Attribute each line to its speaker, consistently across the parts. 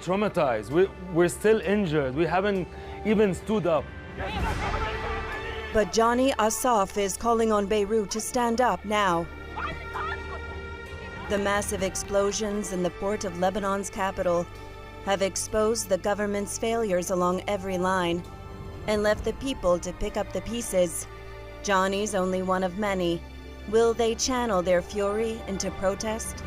Speaker 1: traumatized. We're still injured. We haven't even stood up.
Speaker 2: But Johnny Assaf is calling on Beirut to stand up now. The massive explosions in the port of Lebanon's capital have exposed the government's failures along every line and left the people to pick up the pieces. Johnny's only one of many. Will they channel their fury into protest?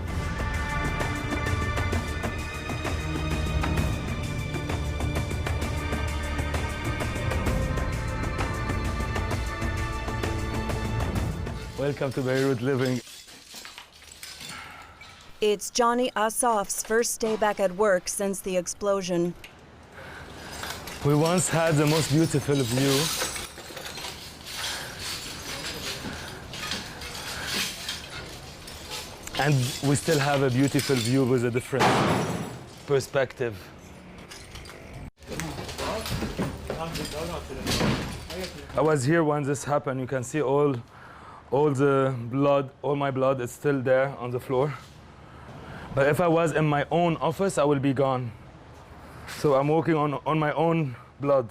Speaker 1: Welcome to Beirut Living.
Speaker 2: It's Johnny Assaf's first day back at work since the explosion.
Speaker 1: We once had the most beautiful view. And we still have a beautiful view with a different perspective. I was here when this happened. You can see all the blood, all my blood is still there on the floor. But if I was in my own office, I will be gone. So I'm working on my own blood.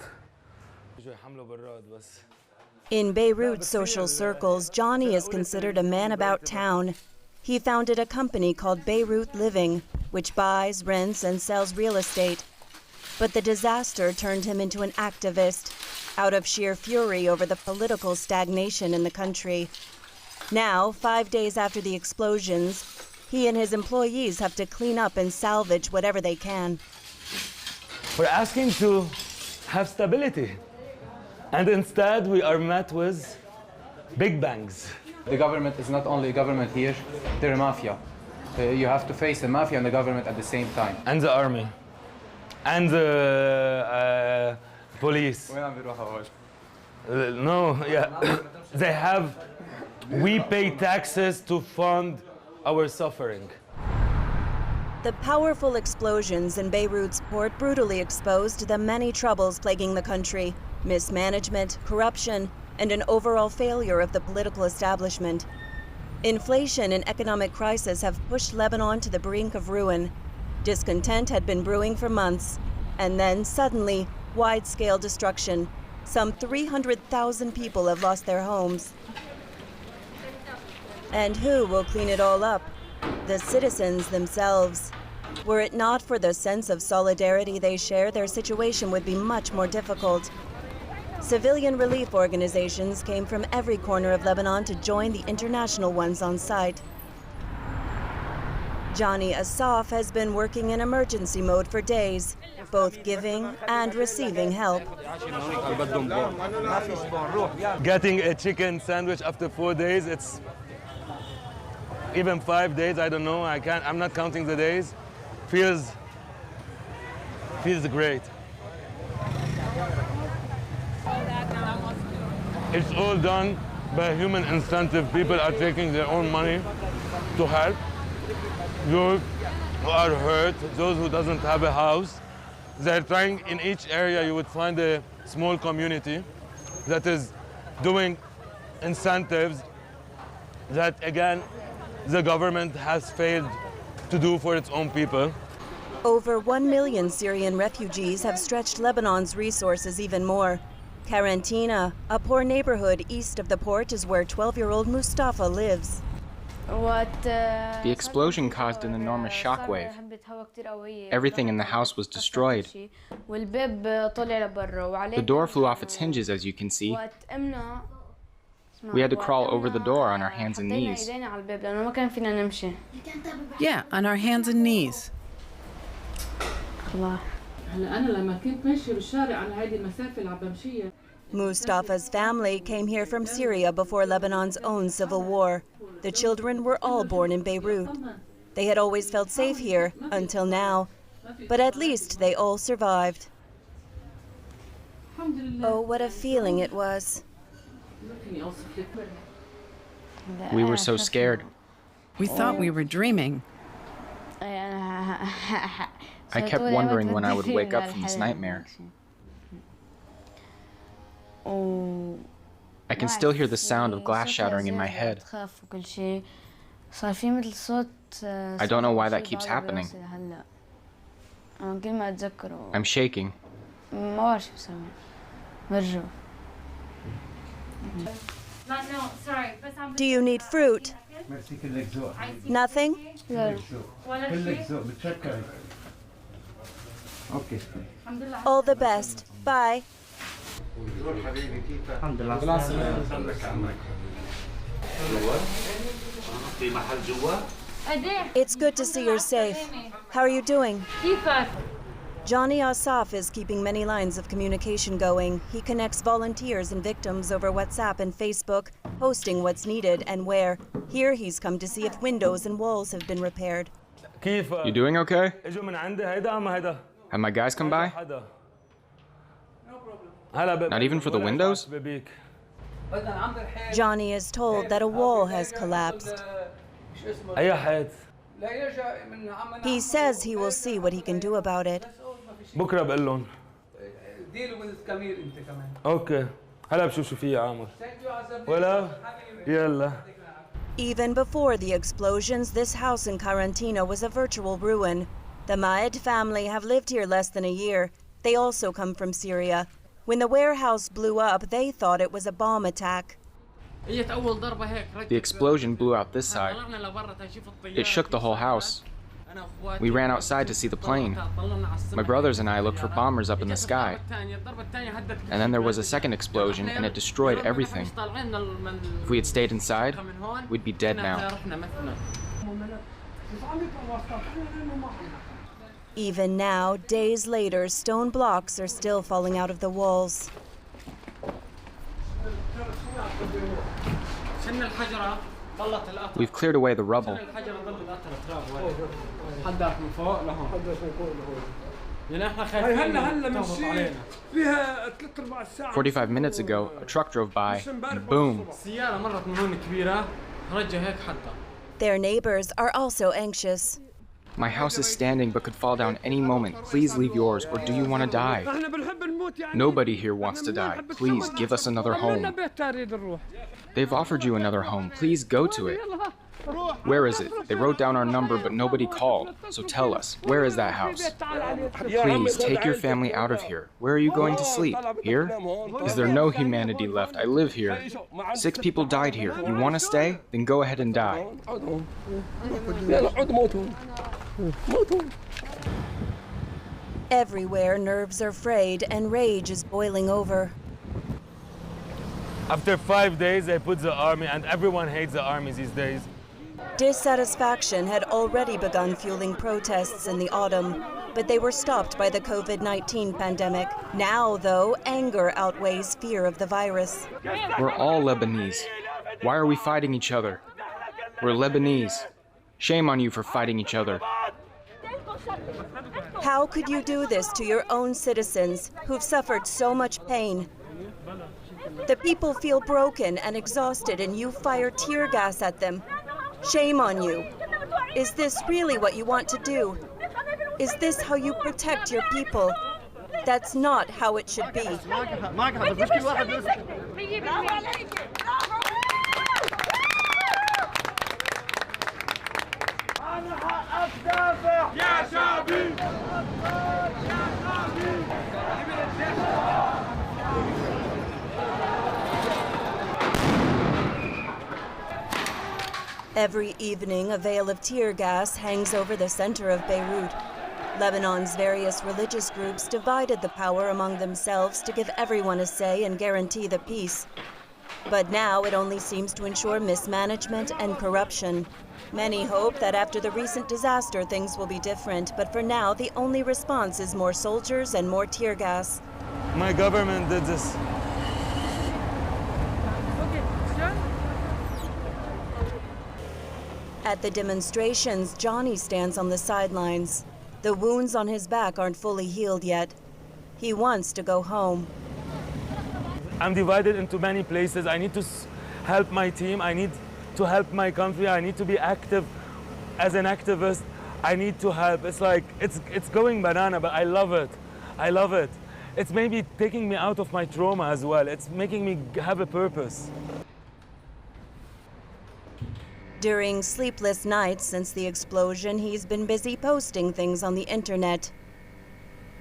Speaker 2: In Beirut social circles, Johnny is considered a man about town. He founded a company called Beirut Living, which buys, rents, and sells real estate. But the disaster turned him into an activist, out of sheer fury over the political stagnation in the country. Now, 5 days after the explosions, he and his employees have to clean up and salvage whatever they can.
Speaker 1: We're asking to have stability. And instead, we are met with big bangs.
Speaker 3: The government is not only a government here, they're a mafia. You have to face the mafia and the government at the same time.
Speaker 1: And the army. And the police. No, yeah. They have, we pay taxes to fund our suffering.
Speaker 2: The powerful explosions in Beirut's port brutally exposed the many troubles plaguing the country: mismanagement, corruption, and an overall failure of the political establishment. Inflation and economic crisis have pushed Lebanon to the brink of ruin. Discontent had been brewing for months, and then suddenly, wide-scale destruction. Some 300,000 people have lost their homes. And who will clean it all up? The citizens themselves. Were it not for the sense of solidarity they share, their situation would be much more difficult. Civilian relief organizations came from every corner of Lebanon to join the international ones on site. Johnny Assaf has been working in emergency mode for days, both giving and receiving help.
Speaker 1: Getting a chicken sandwich after 4 days, it's even 5 days, I don't know, I'm not counting the days. Feels great. It's all done by human incentive. People are taking their own money to help those who are hurt, those who doesn't have a house. They're trying, in each area you would find a small community that is doing incentives that, again, the government has failed to do for its own people.
Speaker 2: Over 1 million Syrian refugees have stretched Lebanon's resources even more. Karantina, a poor neighborhood east of the port, is where 12-year-old Mustafa lives.
Speaker 4: The explosion caused an enormous shockwave. Everything in the house was destroyed. The door flew off its hinges, as you can see. We had to crawl over the door on our hands and knees.
Speaker 5: Yeah, on our hands and knees.
Speaker 2: Mustafa's family came here from Syria before Lebanon's own civil war. The children were all born in Beirut. They had always felt safe here until now, but at least they all survived. Oh, what a feeling it was.
Speaker 4: We were so scared.
Speaker 5: We thought we were dreaming.
Speaker 4: I kept wondering when I would wake up from this nightmare. I can still hear the sound of glass shattering in my head. I don't know why that keeps happening. I'm shaking.
Speaker 2: Do you need fruit? Nothing? All the best. Bye. It's good to see you're safe. How are you doing? Johnny Assaf is keeping many lines of communication going. He connects volunteers and victims over WhatsApp and Facebook, posting what's needed and where. Here he's come to see if windows and walls have been repaired.
Speaker 4: You doing okay? Have my guys come by? Not even for the windows?
Speaker 2: Johnny is told that a wall has collapsed. He says he will see what he can do about it.
Speaker 1: بكره بقول لهم اوكي هلا بشوف شو في عامر ولا يلا.
Speaker 2: Even before the explosions, this house in Quarantino was a virtual ruin. The Maed family have lived here less than a year. They also come from Syria. When the warehouse blew up, they thought it was a bomb attack.
Speaker 4: The explosion blew out this side. It shook the whole house. We ran outside to see the plane. My brothers and I looked for bombers up in the sky. And then there was a second explosion and it destroyed everything. If we had stayed inside, we'd be dead now.
Speaker 2: Even now, days later, stone blocks are still falling out of the walls.
Speaker 4: We've cleared away the rubble. 45 minutes ago, a truck drove by, and boom.
Speaker 2: Their neighbors are also anxious.
Speaker 4: My house is standing but could fall down any moment. Please leave yours, or do you want to die? Nobody here wants to die. Please give us another home. They've offered you another home. Please go to it. Where is it? They wrote down our number, but nobody called. So tell us, where is that house? Please take your family out of here. Where are you going to sleep? Here? Is there no humanity left? I live here. 6 people died here. You want to stay? Then go ahead and die.
Speaker 2: Everywhere, nerves are frayed and rage is boiling over.
Speaker 1: After 5 days, they put the army, and everyone hates the army these days.
Speaker 2: Dissatisfaction had already begun fueling protests in the autumn, but they were stopped by the COVID-19 pandemic. Now, though, anger outweighs fear of the virus.
Speaker 4: We're all Lebanese. Why are we fighting each other? We're Lebanese. Shame on you for fighting each other.
Speaker 2: How could you do this to your own citizens who've suffered so much pain? The people feel broken and exhausted, and you fire tear gas at them. Shame on you. Is this really what you want to do? Is this how you protect your people? That's not how it should be. Every evening, a veil of tear gas hangs over the center of Beirut. Lebanon's various religious groups divided the power among themselves to give everyone a say and guarantee the peace. But now it only seems to ensure mismanagement and corruption. Many hope that after the recent disaster, things will be different, but for now, the only response is more soldiers and more tear gas.
Speaker 1: My government did this.
Speaker 2: At the demonstrations, Johnny stands on the sidelines. The wounds on his back aren't fully healed yet. He wants to go home.
Speaker 1: I'm divided into many places. I need to help my team. I need to help my country. I need to be active as an activist. I need to help. It's like, it's going banana, but I love it. I love it. It's maybe taking me out of my trauma as well. It's making me have a purpose.
Speaker 2: During sleepless nights since the explosion, he's been busy posting things on the internet.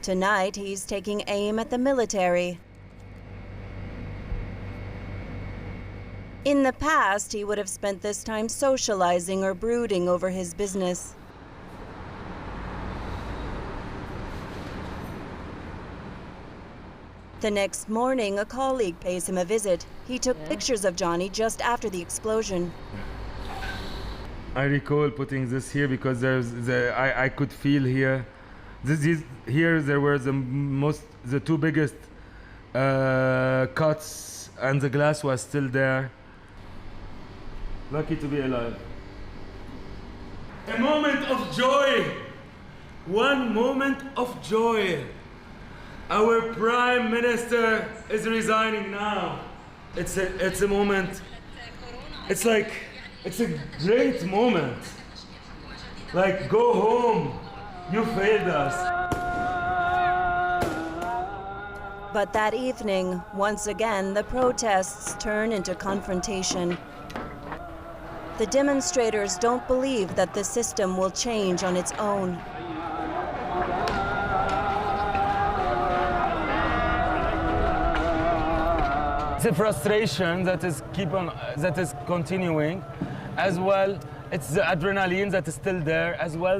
Speaker 2: Tonight, he's taking aim at the military. In the past, he would have spent this time socializing or brooding over his business. The next morning, a colleague pays him a visit. He took pictures of Johnny just after the explosion.
Speaker 1: I recall putting this here because I could feel here. Here there were the two biggest cuts, and the glass was still there. Lucky to be alive. A moment of joy. One moment of joy. Our Prime Minister is resigning now. It's a moment. It's like, it's a great moment. Like, go home. You failed us.
Speaker 2: But that evening, once again, the protests turn into confrontation. The demonstrators don't believe that the system will change on its own.
Speaker 1: It's a frustration that is continuing, as well. It's the adrenaline that is still there, as well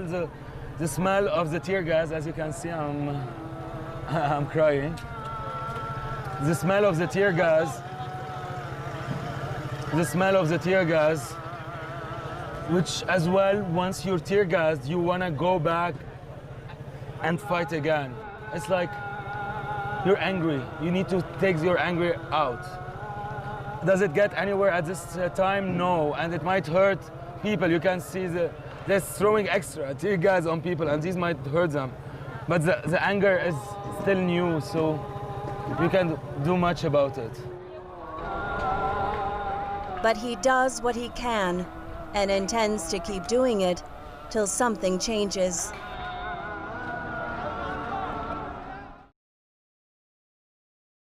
Speaker 1: the smell of the tear gas. As you can see, I'm crying. The smell of the tear gas. The smell of the tear gas, which as well, once you're tear gassed, you wanna go back and fight again. It's like, you're angry. You need to take your anger out. Does it get anywhere at this time? No, and it might hurt people. You can see they're throwing extra tear gas on people, and these might hurt them. But the anger is still new, so you can't do much about it.
Speaker 2: But he does what he can and intends to keep doing it till something changes.